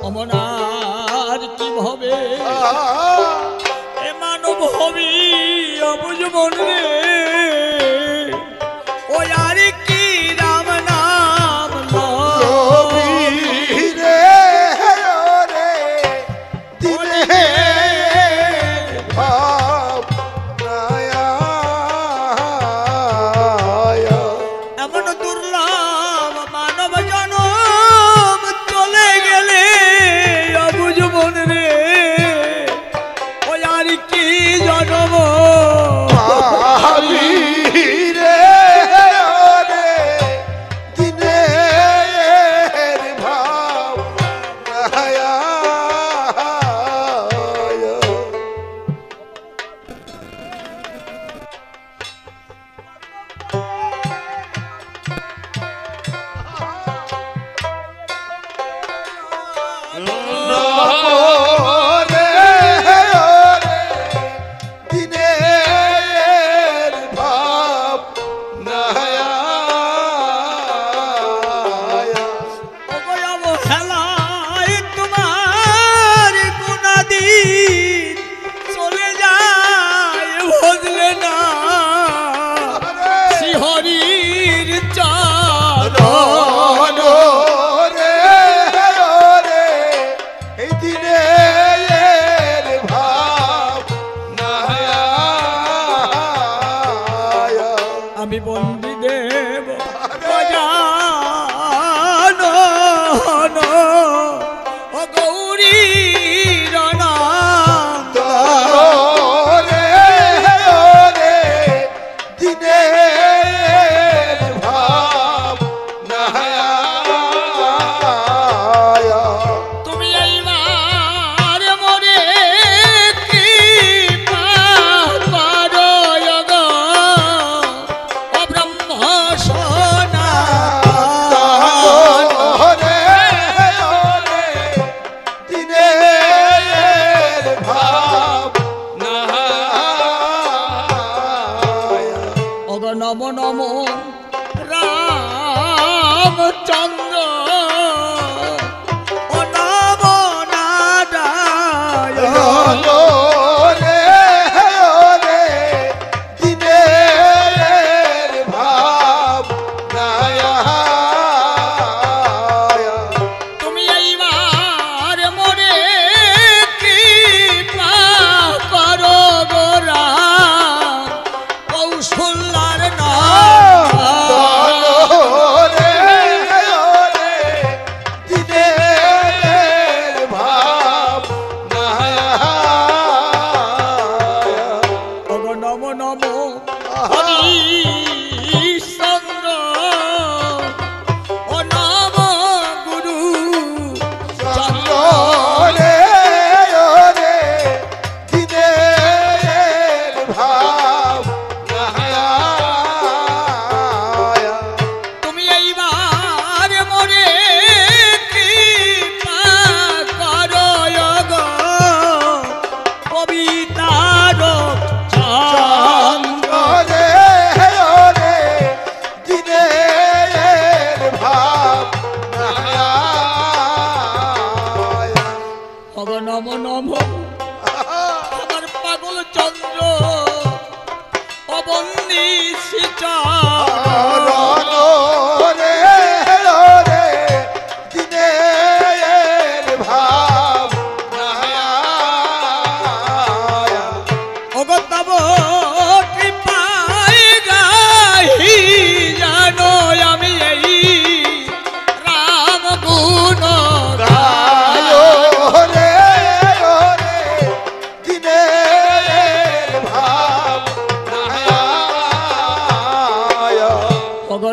অমনার কি ভবে এ মানব হবি অবুঝ মন রে ওই আর কি রাম নাম লবি রে রে দিলে ভাব নায়া এমন দুর্লভ মানব জনম চলে গেলে অবুঝ মন রে ওই আর কি জনম আমি বন্দি দেব জানো ও গৌরী রনা রে রে দিনের ভাব নায়া তুমি এইবার মরে কি পারো গো নম নম রামচন্দ্র ও নম নারায়ণ রে রে দিনের ভাব নায়া তুমি এইবার মরে কি করো গোরা কৌশল্যার নম নম হরিশ্চন্দ্র ও নম গুরু চন্দ্র রে রে দিনের ভাব তুমি এইবার মরে কি করো গো কবিতার নম নম আমার পাগল চন্দ্র অবন্দি রে রে দিনের ভাব অগতাব কৃপায় গাহি জানো আমি এই রাম গুণ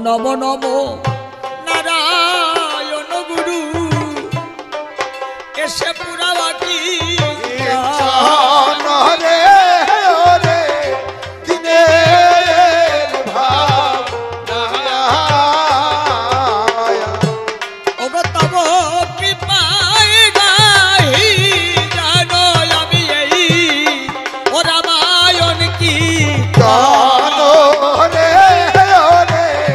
নম নম নারায়ণ গুরু এসে পুরাবাটি রে রে দিনের ভাব ওগো তব কৃপায় গাহি জানো আমি এই ও রামায়ণ কি রে রে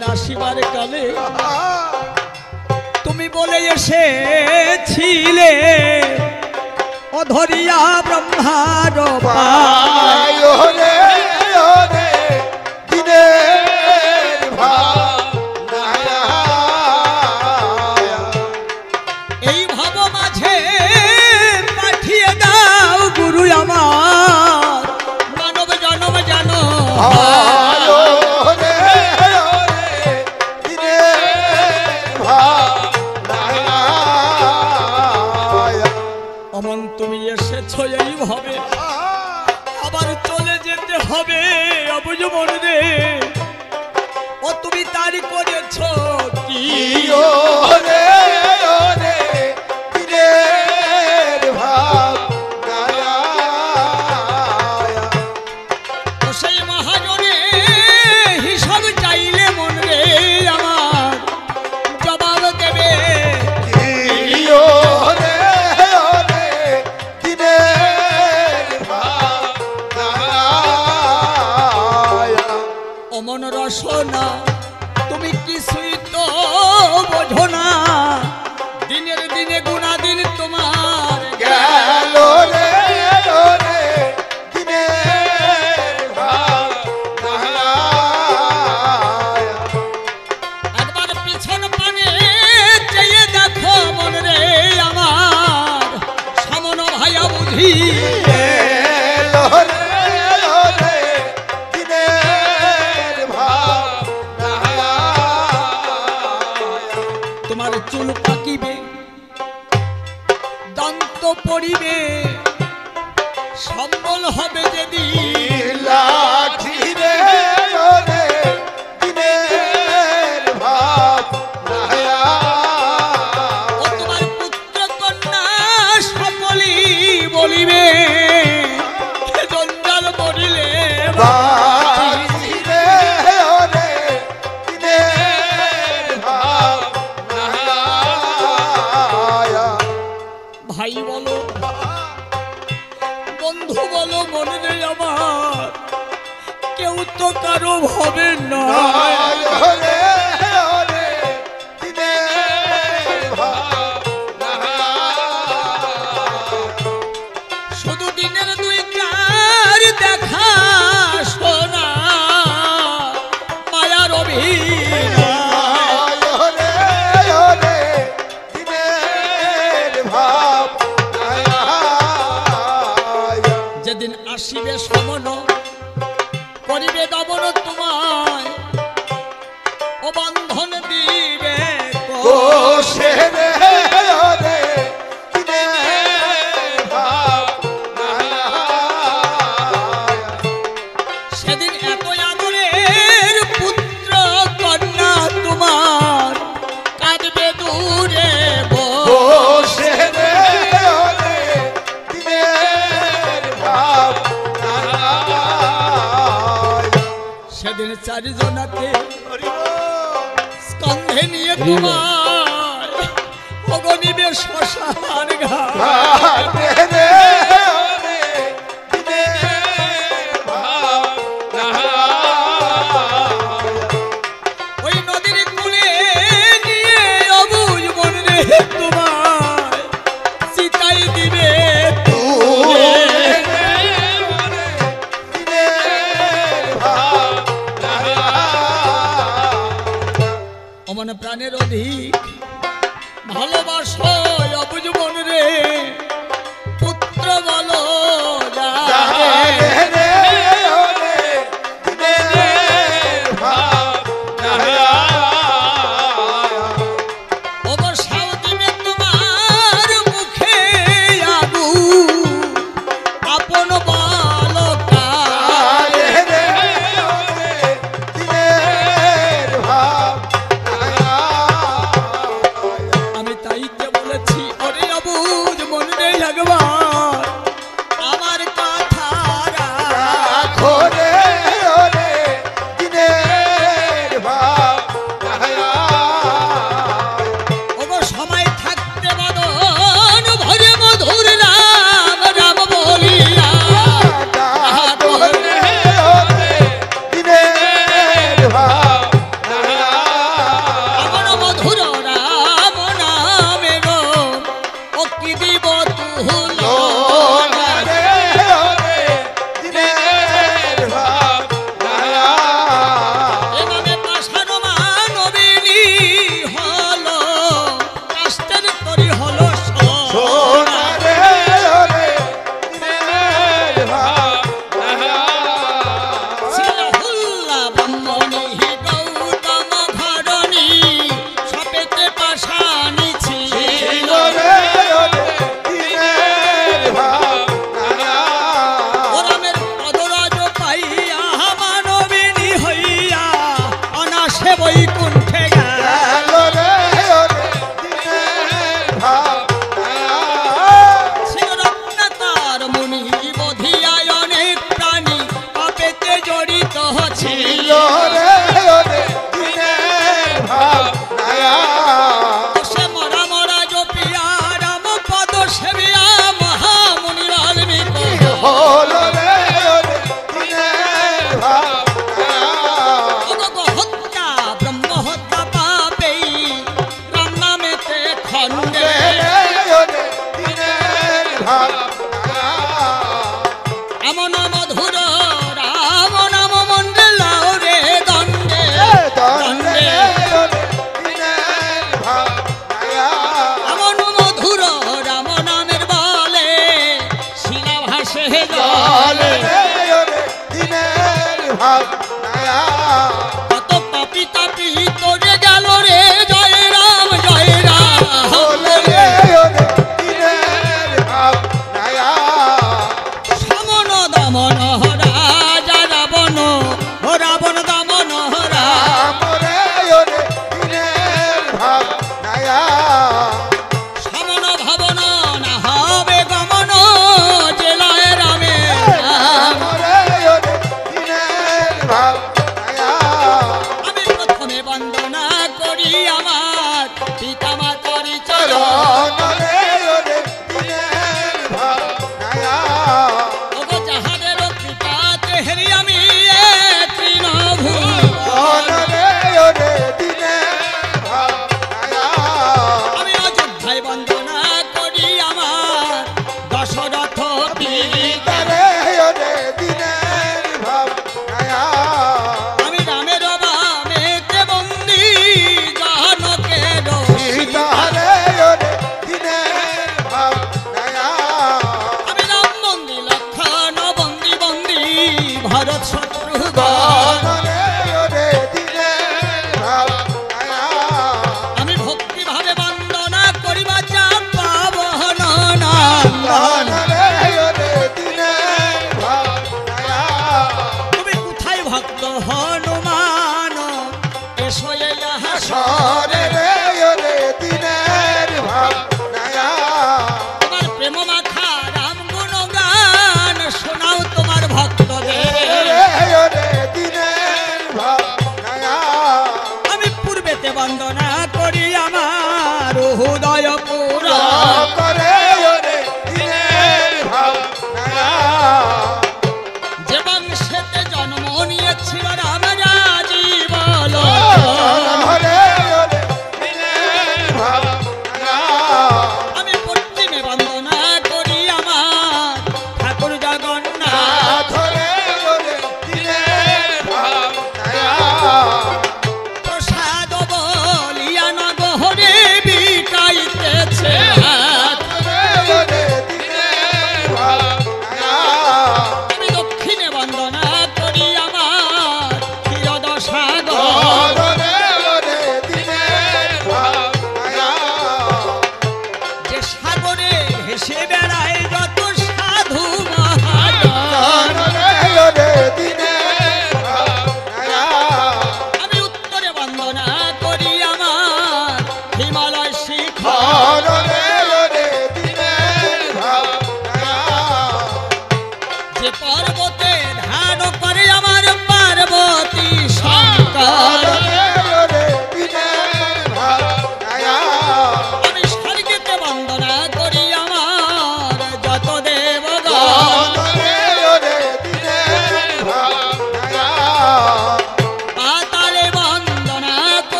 সেদিন আসিবার কালে তুমি বলে এসেছিলে অধরিয়া ব্রহ্মার পায় এই ভাব মাঝে পাঠিয়ে দাও গুরু আমার মানব জনম জানো অমন তুমি এসেছো এইভাবে আবার চলে যেতে হবে অবুঝ মন রে ও তুমি তারি করেছো কি সেই মহাজনে হিসাব চাইলে মন রে আমার জবাব দেবে অমন রসনা তুমি কিছুই তো বোঝো না দিনের দিনে গুণা দিন তোমার গেল রে একবার পিছন পানে চেয়ে দেখো মন রে আমার সামন ভাইয়া বুঝি তোমার চুল পাকিবে দন্ত পড়িবে সম্বল হবে যেদিন ও তোমার পুত্র কন্যা সকলি বলিবে জঞ্জাল পড়িলে ভাই বলো বন্ধু বলো মনে নেই আমার কেউ তো কারো হবে না শুধু দিনের দুই চার দেখা শোনা মায়ার অভিনয় যেদিন আসিবে সমন করিবে দমন তোমায় ও বন্ধন দিবে সেদিন এত আদরের পুত্র কন্যা তোমার কাঁদবে দূরে বসে সেদিন চারিজনাতে স্কন্ধে নিয়ে তোমার অগণিবে শ্মশান ঘাট ওই নদীর কূলে নিয়ে অবুঝ মন রে তোমার চিতাই দিবে অমন প্রাণের অধিক ভালোবাসো অবুঝ মন রে পুত্র বলো অবসাও দিবে তোমার মুখে আগু আপন বালকা আমি তাইতে বলেছি অরে অবুঝ মন রে একবার বৈকুণ্ঠে গেল রে ওরে দিনের ভাবনায়া। শ্রীরত্নাকর মুনি বধিয়ায় অনেক প্রাণী পাপেতে জড়িত ছিল ছিল রে ওরে দিনের ভাবনায়া। সে মরা মরা জপিয়া রাম পদ সেবিয়া মহামুনি বাল্মীকি হলো রে ওরে দিনের ভাবনায়া। হত্যা ব্রহ্ম হত্যা পাপেই রাম নামেতে খণ্ডে ওরে দিনের ভাবনায়া। এমন মধুর রাম নাম মন্ডলাও রে দণ্ডে দণ্ডে ওরে দিনের ভাবনায়া। এমন মধুর রাম নামের বলে শিলা ভাসে জলে জলে রে ওরে দিনের ভাবনায়া। কত পাপি তাপি তোরে গেল রে জয় রাম জয় রাম হলো রে ওরে দিনের ভাবনায়া। সমন দমন রাজা রাবণ রাবণ দমন রাম রে ওরে দিনের ভাবনায়া। সমন ভবন না হবে গমন জেলায় রামে রাম রে ওরে দিনের ভাবনায়া। আমি প্রথমে বন্দনা করি আমার পিতা মাতার চরণ চরণ রে ওরে দিনের ভাবনায়া। ওগো যাহাদের কৃপাতে হেরি আমি তৃণভূমি চরণ রে ওরে দিনের ভাবনায়া। আমি অযোধ্যায় বন্দনা করি আমার দশরথ পীর রে ওরে দিনের ভাবনায়া। আমি রামের বামেতে বন্দি জানকের সীতা রে ওরে দিনের ভাবনায়া। আমি রাম বন্দি লক্ষণ বন্দি বন্দি ভরত শত্রুঘ্ন গণ রে ওরে দিনের ভাবনায়া। আমি ভক্তি ভাবে বন্দনা করিবা যা পাবন গণ নন্দন রে ওরে দিনের ভাবনায়া। তুমি কোথায় ভক্ত হনুমান এসো এই হাস সরে রে ওরে দিনের ভাবনায়া। তোমার প্রেম মাখা রাম গুণগান শোনাও তোমার ভক্তদের রে ওরে দিনের ভাবনায়া। আমি পূর্বেতে বন্দনা করি আমার হৃদয় পুরা করে ওরে দিনের ভাবনায়া। যে বংশেতে জন্ম নিয়েছিল রাম রাজীবল রে ওরে দিনের ভাবনায়া। আমি পশ্চিমে বন্দনা করি আমার ঠাকুর জগন্নাথ ধরে ওরে দিনের ভাবনায়া। প্রসাদ বলি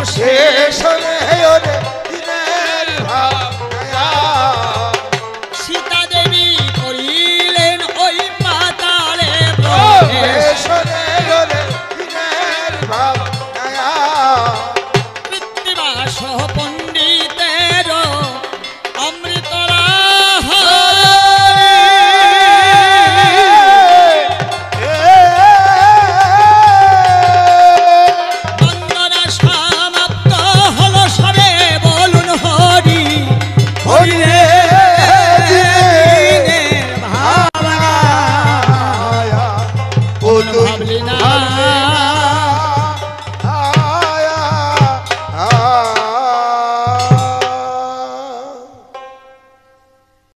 শেষ রে ওরে দিনের ভাবনা সীতা দেবী করিলেন ওই পাতালে শেষ রে ওরে দিনের ভাবনা কৃত্রিমা সহপ